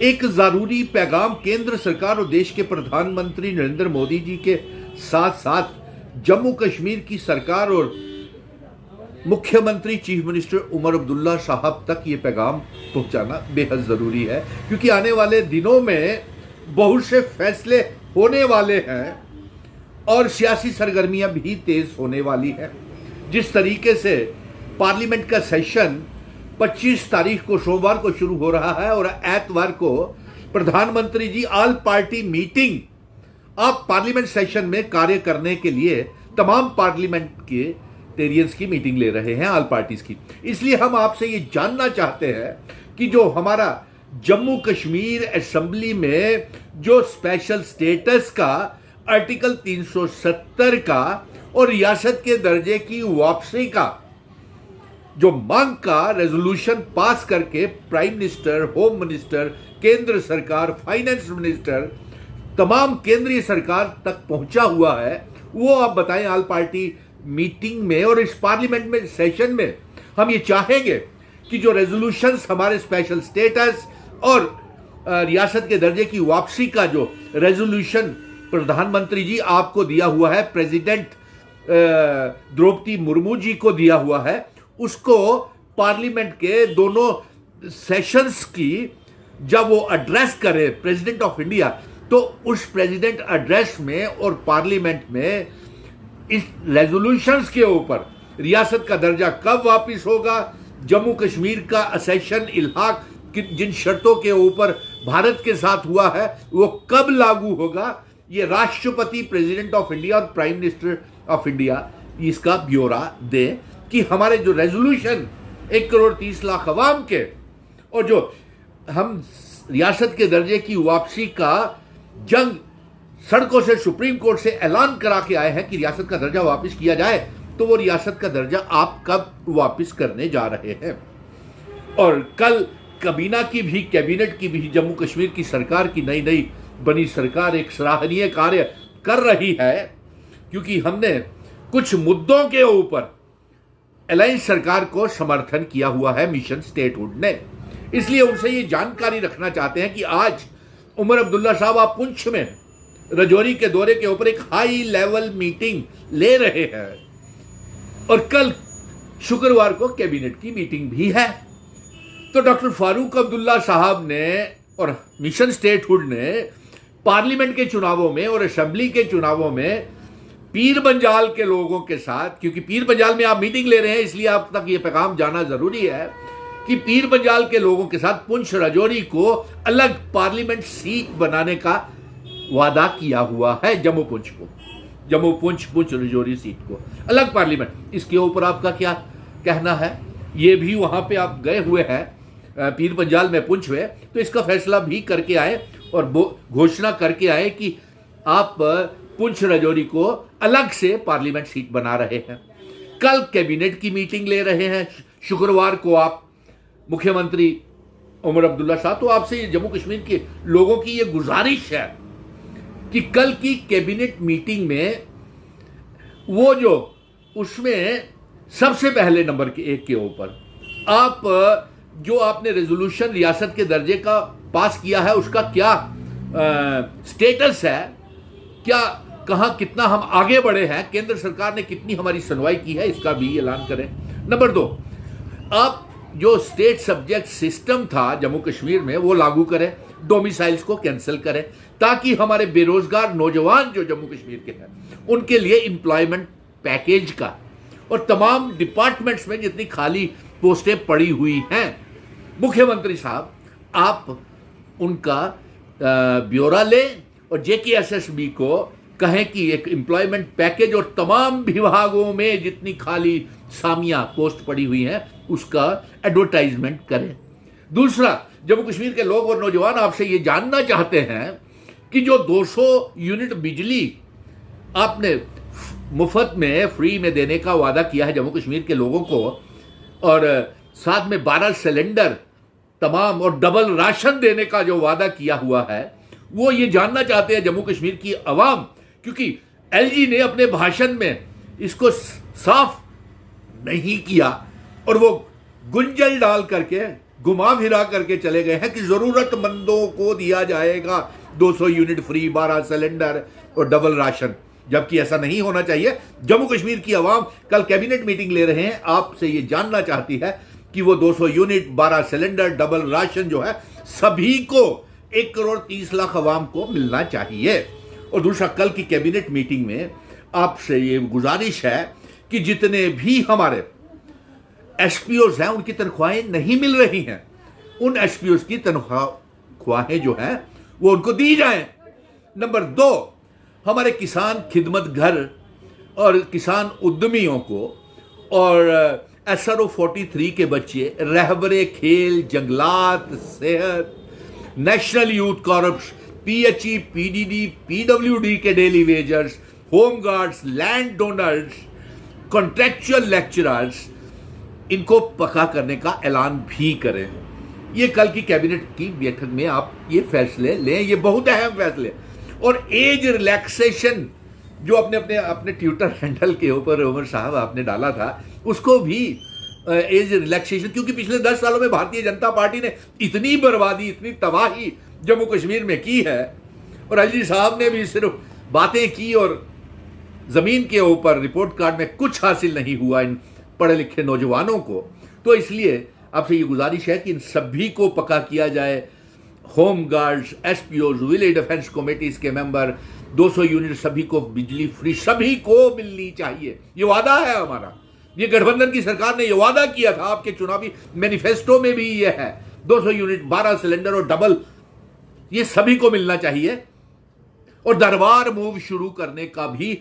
एक जरूरी पैगाम केंद्र सरकार और देश के प्रधानमंत्री नरेंद्र मोदी जी के साथ साथ जम्मू कश्मीर की सरकार और मुख्यमंत्री चीफ मिनिस्टर उमर अब्दुल्ला साहब तक ये पैगाम पहुंचाना बेहद ज़रूरी है, क्योंकि आने वाले दिनों में बहुत से फैसले होने वाले हैं और सियासी सरगर्मियां भी तेज होने वाली हैं। जिस तरीके से पार्लियामेंट का सेशन 25 तारीख को सोमवार को शुरू हो रहा है और एतवार को प्रधानमंत्री जी ऑल पार्टी मीटिंग आप पार्लियामेंट सेशन में कार्य करने के लिए तमाम पार्लियामेंट के टेरियंस की मीटिंग ले रहे हैं, ऑल पार्टीज की। इसलिए हम आपसे ये जानना चाहते हैं कि जो हमारा जम्मू कश्मीर असेंबली में जो स्पेशल स्टेटस का आर्टिकल 370 का और रियासत के दर्जे की वापसी का जो मांग का रेजोल्यूशन पास करके प्राइम मिनिस्टर, होम मिनिस्टर, केंद्र सरकार, फाइनेंस मिनिस्टर, तमाम केंद्रीय सरकार तक पहुंचा हुआ है, वो आप बताएं ऑल पार्टी मीटिंग में। और इस पार्लियामेंट में सेशन में हम ये चाहेंगे कि जो रेजोल्यूशंस हमारे स्पेशल स्टेटस और रियासत के दर्जे की वापसी का जो रेजोल्यूशन प्रधानमंत्री जी आपको दिया हुआ है, प्रेसिडेंट द्रौपदी मुर्मू जी को दिया हुआ है, उसको पार्लियामेंट के दोनों सेशंस की जब वो एड्रेस करे प्रेसिडेंट ऑफ इंडिया, तो उस प्रेसिडेंट एड्रेस में और पार्लियामेंट में इस रेजोल्यूशंस के ऊपर रियासत का दर्जा कब वापस होगा, जम्मू कश्मीर का असेशन इल्हाक जिन शर्तों के ऊपर भारत के साथ हुआ है वो कब लागू होगा, ये राष्ट्रपति, प्रेसिडेंट ऑफ इंडिया और प्राइम मिनिस्टर ऑफ इंडिया इसका ब्यौरा दें कि हमारे जो रेजोल्यूशन 1,30,00,000 अवाम के और जो हम रियासत के दर्जे की वापसी का जंग सड़कों से सुप्रीम कोर्ट से ऐलान करा के आए हैं कि रियासत का दर्जा वापस किया जाए, तो वो रियासत का दर्जा आप कब वापस करने जा रहे हैं। और कल कैबिनेट की भी जम्मू कश्मीर की सरकार की नई बनी सरकार एक सराहनीय कार्य कर रही है, क्योंकि हमने कुछ मुद्दों के ऊपर अलायंस सरकार को समर्थन किया हुआ है मिशन स्टेटहुड ने। इसलिए उनसे ये जानकारी रखना चाहते हैं कि आज उमर अब्दुल्ला साहब आप पुंछ में रजौरी के दौरे के ऊपर एक हाई लेवल मीटिंग ले रहे हैं और कल शुक्रवार को कैबिनेट की मीटिंग भी है। तो डॉक्टर फारूक अब्दुल्ला साहब ने और मिशन स्टेटहुड ने पार्लियामेंट के चुनावों में और असेंबली के चुनावों में पीर पंजाल के लोगों के साथ, क्योंकि पीर पंजाल में आप मीटिंग ले रहे हैं इसलिए आप तक ये पैगाम जाना जरूरी है कि पीर पंजाल के लोगों के साथ पुंछ रजौरी को अलग पार्लियामेंट सीट बनाने का वादा किया हुआ है। जम्मू पुंछ रजौरी सीट को अलग पार्लियामेंट, इसके ऊपर आपका क्या कहना है? ये भी वहां पे आप गए हुए हैं पीर पंजाल में, पुंछ में, तो इसका फैसला भी करके आए और घोषणा करके आए कि आप पुंछ रजौरी को अलग से पार्लियामेंट सीट बना रहे हैं। कल कैबिनेट की मीटिंग ले रहे हैं, शुक्रवार को आप मुख्यमंत्री उमर अब्दुल्ला साहब, तो आपसे जम्मू कश्मीर के लोगों की ये गुजारिश है कि कल की कैबिनेट मीटिंग में वो जो उसमें सबसे पहले नंबर के एक के ऊपर आप जो आपने रेजोल्यूशन रियासत के दर्जे का पास किया है उसका क्या स्टेटस है, क्या कहां कितना हम आगे बढ़े हैं, केंद्र सरकार ने कितनी हमारी सुनवाई की है, इसका भी ऐलान करें। नंबर 2, आप जो स्टेट सब्जेक्ट सिस्टम था जम्मू कश्मीर में वो लागू करें, डोमिसाइल्स को कैंसिल करें, ताकि हमारे बेरोजगार नौजवान जो जम्मू कश्मीर के हैं उनके लिए एम्प्लॉयमेंट पैकेज का और तमाम डिपार्टमेंट्स में जितनी खाली पोस्टें पड़ी हुई हैं, मुख्यमंत्री साहब आप उनका ब्यौरा लें और जेकेएसएसबी को कहें कि एक एम्प्लॉयमेंट पैकेज और तमाम विभागों में जितनी खाली सामिया पोस्ट पड़ी हुई हैं उसका एडवर्टाइजमेंट करें। दूसरा, जम्मू कश्मीर के लोग और नौजवान आपसे ये जानना चाहते हैं कि जो 200 यूनिट बिजली आपने मुफ्त में फ्री में देने का वादा किया है जम्मू कश्मीर के लोगों को और साथ में 12 सिलेंडर तमाम और डबल राशन देने का जो वादा किया हुआ है, वो ये जानना चाहते हैं जम्मू कश्मीर की अवाम, क्योंकि एलजी ने अपने भाषण में इसको साफ नहीं किया और वो गुंजल डाल करके घुमा फिरा करके चले गए हैं कि जरूरतमंदों को दिया जाएगा 200 यूनिट फ्री, 12 सिलेंडर और डबल राशन, जबकि ऐसा नहीं होना चाहिए। जम्मू कश्मीर की आवाम कल कैबिनेट मीटिंग ले रहे हैं, आपसे ये जानना चाहती है कि वो 200 यूनिट, 12 सिलेंडर, डबल राशन जो है सभी को 1 करोड़ 30 लाख आवाम को मिलना चाहिए। और दूसरा, कल की कैबिनेट मीटिंग में आपसे ये गुजारिश है कि जितने भी हमारे एसपीओज हैं उनकी तनख्वाहें नहीं मिल रही हैं, उन एसपीओज की तनख्वाहें जो हैं वो उनको दी जाएं। नंबर 2, हमारे किसान खिदमत घर और किसान उद्यमियों को और SRO 43 के बच्चे रहबरे खेल, जंगलात, सेहत, national youth corps, PHE, PDD, PWD के daily wagers, home guards, land donors, contractual lecturers, इनको पक्का करने का ऐलान भी करें। ये कल की कैबिनेट की बैठक में आप ये फैसले लें, ये बहुत अहम फैसले। और एज रिलैक्सेशन जो अपने ट्विटर हैंडल के ऊपर उमर साहब आपने डाला था, उसको भी एज रिलैक्सेशन, क्योंकि पिछले 10 सालों में भारतीय जनता पार्टी ने इतनी बर्बादी, इतनी तबाही जम्मू कश्मीर में की है, और अली साहब ने भी सिर्फ बातें की और जमीन के ऊपर रिपोर्ट कार्ड में कुछ हासिल नहीं हुआ इन पढ़े लिखे नौजवानों को। तो इसलिए आपसे ये गुजारिश है कि इन सभी को पक्का किया जाए। Home guards, SPOs, village defence committees के मेंबर, 200 यूनिट सभी को बिजली फ्री सभी को मिलनी चाहिए। ये वादा है हमारा, ये गठबंधन की सरकार ने ये वादा किया था, आपके चुनावी मैनिफेस्टो में भी ये है। 200 यूनिट, 12 सिलेंडर और डबल, ये सभी को मिलना चाहिए। और दरबार मूव शुरू करने का भी